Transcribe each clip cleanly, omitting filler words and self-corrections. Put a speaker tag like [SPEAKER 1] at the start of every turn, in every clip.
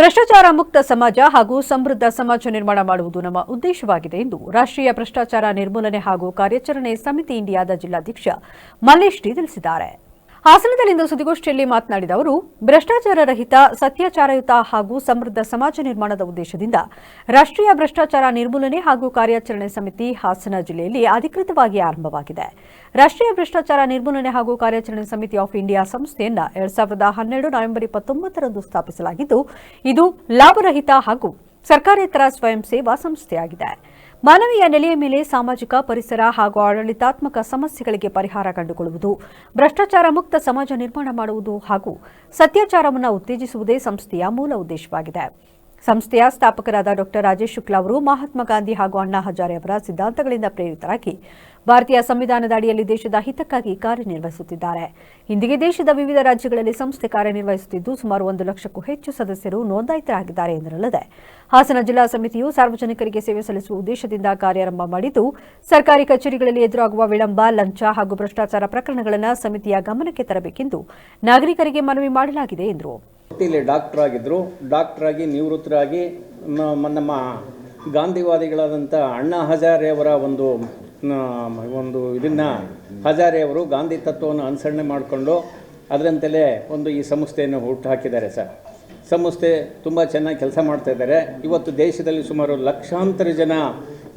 [SPEAKER 1] ಭ್ರಷ್ಟಾಚಾರ ಮುಕ್ತ ಸಮಾಜ ಹಾಗೂ ಸಮೃದ್ಧ ಸಮಾಜ ನಿರ್ಮಾಣ ಮಾಡುವುದು ನಮ್ಮ ಉದ್ದೇಶವಾಗಿದೆ ಎಂದು ರಾಷ್ಟ್ರೀಯ ಭ್ರಷ್ಟಾಚಾರ ನಿರ್ಮೂಲನೆ ಹಾಗೂ ಕಾರ್ಯಾಚರಣೆ ಸಮಿತಿ ಇಂಡಿಯಾದ ಜಿಲ್ಲಾಧ್ಯಕ್ಷ ಮಲ್ಲೇಶ್ ಟಿ ತಿಳಿಸಿದ್ದಾರೆ. ಹಾಸನದಲ್ಲಿಂದು ಸುದ್ದಿಗೋಷ್ಠಿಯಲ್ಲಿ ಮಾತನಾಡಿದ ಅವರು, ಭ್ರಷ್ಟಾಚಾರ ರಹಿತ, ಸತ್ಯಾಚಾರಯುತ ಹಾಗೂ ಸಮೃದ್ಧ ಸಮಾಜ ನಿರ್ಮಾಣದ ಉದ್ದೇಶದಿಂದ ರಾಷ್ಟ್ರೀಯ ಭ್ರಷ್ಟಾಚಾರ ನಿರ್ಮೂಲನೆ ಹಾಗೂ ಕಾರ್ಯಾಚರಣೆ ಸಮಿತಿ ಹಾಸನ ಜಿಲ್ಲೆಯಲ್ಲಿ ಅಧಿಕೃತವಾಗಿ ಆರಂಭವಾಗಿದೆ. ರಾಷ್ಟ್ರೀಯ ಭ್ರಷ್ಟಾಚಾರ ನಿರ್ಮೂಲನೆ ಹಾಗೂ ಕಾರ್ಯಾಚರಣೆ ಸಮಿತಿ ಆಫ್ ಇಂಡಿಯಾ ಸಂಸ್ಥೆಯನ್ನು 2012 ನವೆಂಬರ್ 29ರಂದು ಸ್ಥಾಪಿಸಲಾಗಿದ್ದು, ಇದು ಲಾಭರಹಿತ ಹಾಗೂ ಸರ್ಕಾರೇತರ ಸ್ವಯಂ ಸೇವಾ ಸಂಸ್ಥೆಯಾಗಿದೆ. ಮಾನವೀಯ ನೆಲೆಯ ಮೇಲೆ ಸಾಮಾಜಿಕ, ಪರಿಸರ ಹಾಗೂ ಆಡಳಿತಾತ್ಮಕ ಸಮಸ್ಯೆಗಳಿಗೆ ಪರಿಹಾರ ಕಂಡುಕೊಳ್ಳುವುದು, ಭ್ರಷ್ಟಾಚಾರ ಮುಕ್ತ ಸಮಾಜ ನಿರ್ಮಾಣ ಮಾಡುವುದು ಹಾಗೂ ಸತ್ಯಾಚಾರವನ್ನು ಉತ್ತೇಜಿಸುವುದೇ ಸಂಸ್ಥೆಯ ಮೂಲ ಉದ್ದೇಶವಾಗಿದೆ. ಸಂಸ್ಥೆಯ ಸ್ಥಾಪಕರಾದ ಡಾ ರಾಜೇಶ್ ಶುಕ್ಲಾ ಅವರು ಮಹಾತ್ಮ ಗಾಂಧಿ ಹಾಗೂ ಅಣ್ಣಾ ಹಜಾರೆ ಅವರ ಸಿದ್ಧಾಂತಗಳಿಂದ ಪ್ರೇರಿತರಾಗಿ ಭಾರತೀಯ ಸಂವಿಧಾನದ ಅಡಿಯಲ್ಲಿ ದೇಶದ ಹಿತಕ್ಕಾಗಿ ಕಾರ್ಯನಿರ್ವಹಿಸುತ್ತಿದ್ದಾರೆ. ಇಂದಿಗೆ ದೇಶದ ವಿವಿಧ ರಾಜ್ಯಗಳಲ್ಲಿ ಸಂಸ್ಥೆ ಕಾರ್ಯನಿರ್ವಹಿಸುತ್ತಿದ್ದು, ಸುಮಾರು 1 ಲಕ್ಷಕ್ಕೂ ಹೆಚ್ಚು ಸದಸ್ಯರು ನೋಂದಾಯಿತರಾಗಿದ್ದಾರೆ ಎಂದರಲ್ಲದೆ ಹಾಸನ ಜಿಲ್ಲಾ ಸಮಿತಿಯು ಸಾರ್ವಜನಿಕರಿಗೆ ಸೇವೆ ಸಲ್ಲಿಸುವ ಉದ್ದೇಶದಿಂದ ಕಾರ್ಯಾರಂಭ ಮಾಡಿದ್ದು, ಸರ್ಕಾರಿ ಕಚೇರಿಗಳಲ್ಲಿ ಎದುರಾಗುವ ವಿಳಂಬ, ಲಂಚ ಹಾಗೂ ಭ್ರಷ್ಟಾಚಾರ ಪ್ರಕರಣಗಳನ್ನು ಸಮಿತಿಯ ಗಮನಕ್ಕೆ ತರಬೇಕೆಂದು ನಾಗರಿಕರಿಗೆ ಮನವಿ ಮಾಡಲಾಗಿದೆ ಎಂದರು.
[SPEAKER 2] ಡಾಕ್ಟರ್ ಆಗಿದ್ದರು. ಡಾಕ್ಟರ್ ಆಗಿ ನಿವೃತ್ತರಾಗಿ ನಮ್ಮ ಗಾಂಧಿವಾದಿಗಳಾದಂಥ ಅಣ್ಣಾ ಹಜಾರೆ ಅವರ ಒಂದು ಇದನ್ನು ಹಜಾರೆ ಅವರು ಗಾಂಧಿ ತತ್ವವನ್ನು ಅನುಸರಣೆ ಮಾಡಿಕೊಂಡು ಅದರಂತೆಯೇ ಈ ಸಂಸ್ಥೆಯನ್ನು ಹುಟ್ಟುಹಾಕಿದ್ದಾರೆ ಸರ್. ಸಂಸ್ಥೆ ತುಂಬ ಚೆನ್ನಾಗಿ ಕೆಲಸ ಮಾಡ್ತಾ ಇದ್ದಾರೆ. ಇವತ್ತು ದೇಶದಲ್ಲಿ ಸುಮಾರು ಲಕ್ಷಾಂತರ ಜನ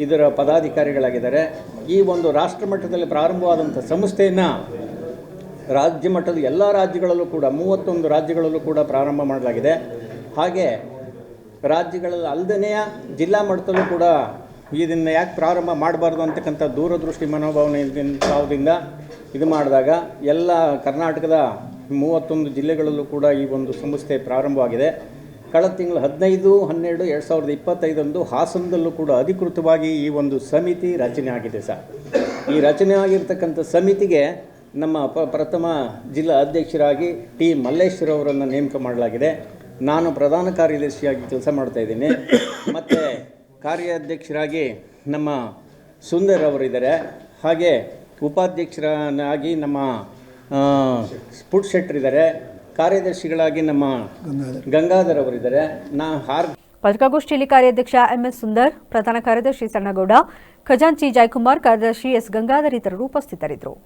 [SPEAKER 2] ಇದರ ಪದಾಧಿಕಾರಿಗಳಾಗಿದ್ದಾರೆ. ಈ ರಾಷ್ಟ್ರ ಮಟ್ಟದಲ್ಲಿ ಪ್ರಾರಂಭವಾದಂಥ ಸಂಸ್ಥೆಯನ್ನು ರಾಜ್ಯ ಮಟ್ಟದ ಎಲ್ಲ ರಾಜ್ಯಗಳಲ್ಲೂ ಕೂಡ 31 ರಾಜ್ಯಗಳಲ್ಲೂ ಕೂಡ ಪ್ರಾರಂಭ ಮಾಡಲಾಗಿದೆ. ಹಾಗೆ ರಾಜ್ಯಗಳಲ್ಲಿ ಅಲ್ಲದೇ ಜಿಲ್ಲಾ ಮಟ್ಟದಲ್ಲೂ ಕೂಡ ಇದನ್ನು ಯಾಕೆ ಪ್ರಾರಂಭ ಮಾಡಬಾರ್ದು ಅಂತಕ್ಕಂಥ ದೂರದೃಷ್ಟಿ ಮನೋಭಾವನೆಯಿಂದ ಇದು ಮಾಡಿದಾಗ ಎಲ್ಲ ಕರ್ನಾಟಕದ 31 ಜಿಲ್ಲೆಗಳಲ್ಲೂ ಕೂಡ ಈ ಸಂಸ್ಥೆ ಪ್ರಾರಂಭವಾಗಿದೆ. ಕಳೆದ ತಿಂಗಳು 15/12/2025 ಹಾಸನದಲ್ಲೂ ಕೂಡ ಅಧಿಕೃತವಾಗಿ ಈ ಸಮಿತಿ ರಚನೆ ಆಗಿದೆ ಸರ್. ಈ ರಚನೆ ಆಗಿರ್ತಕ್ಕಂಥ ಸಮಿತಿಗೆ ನಮ್ಮ ಪ್ರಥಮ ಜಿಲ್ಲಾ ಅಧ್ಯಕ್ಷರಾಗಿ ಟಿ ಮಲ್ಲೇಶ್ವರವರನ್ನು ನೇಮಕ ಮಾಡಲಾಗಿದೆ. ನಾನು ಪ್ರಧಾನ ಕಾರ್ಯದರ್ಶಿಯಾಗಿ ಕೆಲಸ ಮಾಡ್ತಾಯಿದ್ದೀನಿ. ಮತ್ತು ಕಾರ್ಯಾಧ್ಯಕ್ಷರಾಗಿ ನಮ್ಮ ಸುಂದರ್ ಅವರಿದ್ದಾರೆ. ಹಾಗೆ ಉಪಾಧ್ಯಕ್ಷರಾಗಿ ನಮ್ಮ ಸ್ಫುಟ್ ಶೆಟ್ಟರಿದ್ದಾರೆ. ಕಾರ್ಯದರ್ಶಿಗಳಾಗಿ ನಮ್ಮ ಗಂಗಾಧರ್ ಅವರಿದ್ದಾರೆ.
[SPEAKER 1] ಪತ್ರಿಕಾಗೋಷ್ಠಿಯಲ್ಲಿ ಕಾರ್ಯಾಧ್ಯಕ್ಷ ಎಂಎಸ್ ಸುಂದರ್, ಪ್ರಧಾನ ಕಾರ್ಯದರ್ಶಿ ಸಣ್ಣಗೌಡ, ಖಜಾಂಚಿ ಜಯಕುಮಾರ್, ಕಾರ್ಯದರ್ಶಿ ಎಸ್ ಗಂಗಾಧರ್ ಇತರರು ಉಪಸ್ಥಿತರಿದ್ದರು.